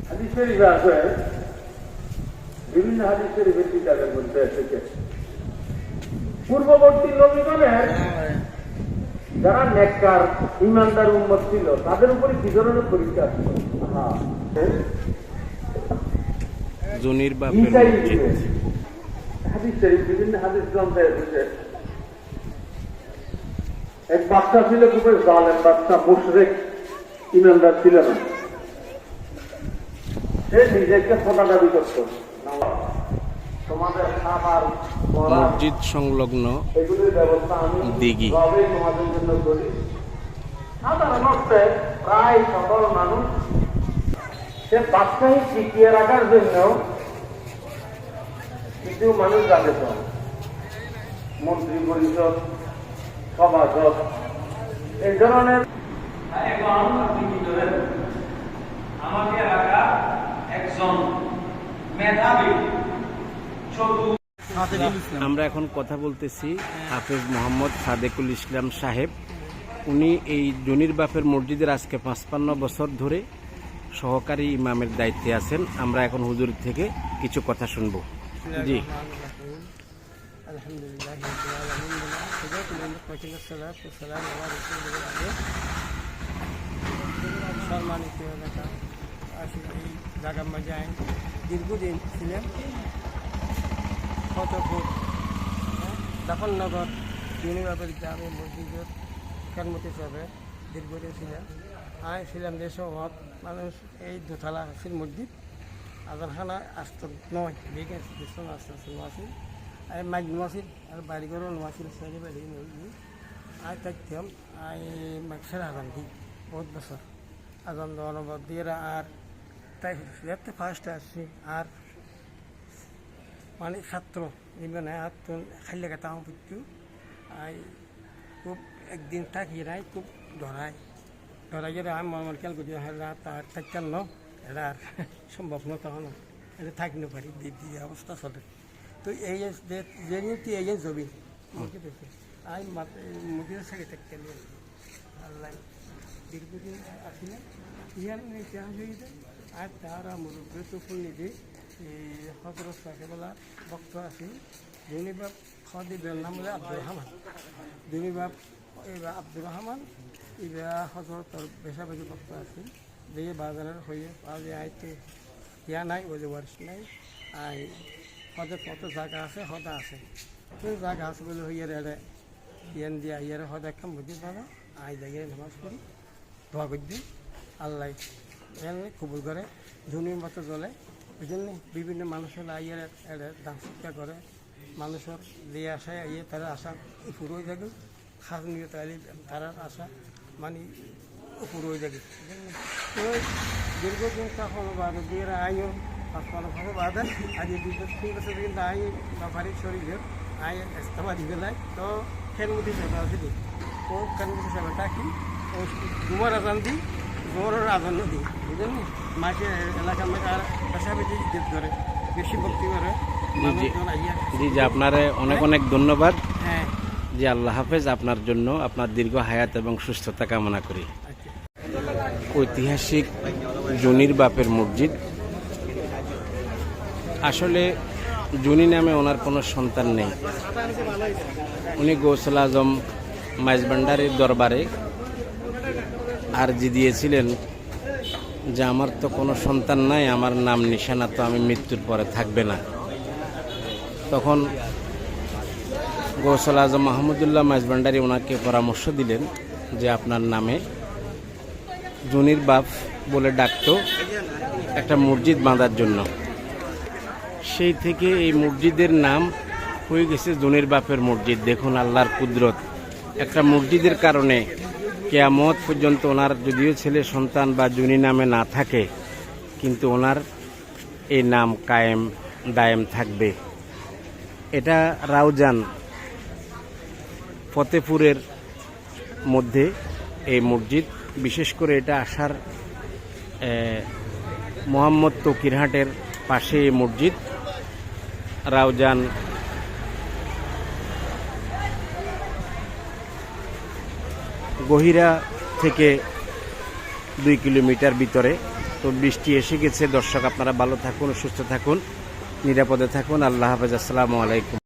হাদিস শরীফে আছে, বিভিন্ন হাদিস শরীফের কিতাবের মধ্যে এসেছে পূর্ববর্তী নবীগণের যারা নেককার ঈমানদার উম্মত ছিল তাদের উপরে কি ধরনের পরীক্ষা ছিল। জুনির বাপের মসজিদ হাদিস শরীফ বিভিন্ন হাদিস গ্রন্থে এসেছে। এক বাচ্চা ছিল খুবই জালেম বাচ্চা, মুশরিক, ঈমানদার ছিল না। সে নিজেকে খোদা দাবি করত। তোমাদের খাবার মসজিদ সংলগ্ন এগুলির ব্যবস্থা আমি দিঘি তোমাদের জন্য করি। সাধারণত প্রায় সকল মানুষ সে বাচ্চাকে টিকিয়ে রাখার জন্য কিছু মানুষ যাবে, মন্ত্রী পরিষদ, সভাসদ, এই ধরনের। আমাদের এলাকা একজন মেধাবী আমরা এখন কথা বলতেছি হাফেজ মোহাম্মদ সাদেকুল ইসলাম সাহেব। উনি এই জুনির বাপের মসজিদের আজকে 55 বছর ধরে সহকারী ইমামের দায়িত্বে আছেন। আমরা এখন হুজুর থেকে কিছু কথা শুনব। জি, সম্মানিত এলাকা আসলে এই জায়গার মাঝে আইন দীর্ঘদিন ছিলেন। ফতেপুর জাফরনগর ইউনিভার্সিটি গ্রামে মসজিদের খেদমতি হিসাবে দীর্ঘদিন ছিলেন। আমি ছিলাম যে সহমত মানুষ এই দোতলা আছিল মসজিদ আজানখানা আসত নয় বিঘা বিশ্বন আসতে আছিল আর মাইক আছিল আর বাড়িঘরও আছিল সারি বাড়ি নই আয় থাকতাম আই মাইকসার আজান দিই বহুত বছর আজান দেওয়ার দিয়ে আর তাই ফার্স্টে আসছি আর মানে ছাত্র নিবেন আর তো খাইলে গেতাম বুঝছু আই খুব একদিন থাকি নাই খুব ধরাই গেলে আমি মন খেয়াল করছি তার থাকতাম ন এটা আর সম্ভব ন তখন এটা থাকি না পারি দিয়ে অবস্থা চলে। তো এই যে নিয়ে এই জমি মুখে দেখে আমি মুখের সাথে থাকতে আল্লাহ দীর্ঘদিন আসিলে ইয়ার ইতিহাস হয়ে যায়। আর তারা মুরব্বী তো ফুল নিদি হজরত সাহেবেলা বক্ত আছে দুই বাপ খদিবের নাম হলে আব্দুর রহমান। দুই বাপ এবার আব্দুর রহমান এবার হজরতর বেশাবেশি বক্ত আছে যে বাজারের হয়ে আজ আইতে ইয়া নাই ওই যে ওয়ারিস নাই আই হদের কত জায়গা আছে হদা আছে তো জায়গা আছে বলে হইয়া রে ইয়ান দিয়া ইয়ারে হদা একটা মসজিদ বাবা আই জায়গায় নামাজ পড়ি দোয়া করে দিই আল্লাহ কবুল করে ধনীর মতো জ্বলে ওই জন্য বিভিন্ন মানুষের আইয়ার দান শিক্ষা করে মানুষের যে আশায় আইয়ে তারা আশা উপর হয়ে থাকে খাস নিয়ে তাহলে তারার আশা মানে উপর হয়ে থাকে। তো দীর্ঘদিন তখন বাদে দিয়ে আইও ভাবে বাদে আজ 2-3 বছর কিন্তু আই বাড়ির শরীরের আই ইস্তেমা দিবে নাই। তো খেলমুটি সেবা আছে দিই ও খেলমুটি সেবাটা কি ও দুবার আজান দিই দুবারের আজান দিই বুঝলেন মাকে এলাকা মেয়েটা পাশাপাশি ইজ্জত করে বেশি ভক্তি করে। জি জি, আপনারে অনেক অনেক ধন্যবাদ। হ্যাঁ জি, আল্লাহ হাফেজ। আপনার জন্য আপনার দীর্ঘ হায়াত এবং সুস্থতা কামনা করি। ঐতিহাসিক জুনির বাপের মসজিদ। আসলে জুনি নামে ওনার কোনো সন্তান নেই। উনি গৌসুল আজম মাইজভান্ডারির দরবারে আরজি দিয়েছিলেন যে আমার তো কোনো সন্তান নাই, আমার নাম নিশানা তো আমি মৃত্যুর পরে থাকবে না। তখন গৌসুল আজম মাহমুদুল্লাহ মাইজভান্ডারি ওনাকে পরামর্শ দিলেন যে আপনার নামে জুনির বাপ বলে ডাকতো একটা মসজিদ বাঁধার জন্য। সেই থেকে এই মসজিদের নাম হয়ে গেছে জুনির বাপের মসজিদ। দেখুন আল্লাহর কুদরত, একটা মসজিদের কারণে কিয়ামত পর্যন্ত ওনার যদিও ছেলে সন্তান বা জুনি নামে না থাকে কিন্তু ওনার এই নাম কায়েম দায়েম থাকবে। এটা রাউজান ফতেপুরের মধ্যে এই মসজিদ। বিশেষ করে এটা আসার মোহাম্মদ তকিরহাটের পাশে এই মসজিদ। রাউজান গহিরা থেকে 2 কিলোমিটার ভিতরে তো বৃষ্টি এসে গেছে। দর্শক আপনারা ভালো থাকুন, সুস্থ থাকুন, নিরাপদে থাকুন। আল্লাহ হাফেজ। আসসালামু আলাইকুম।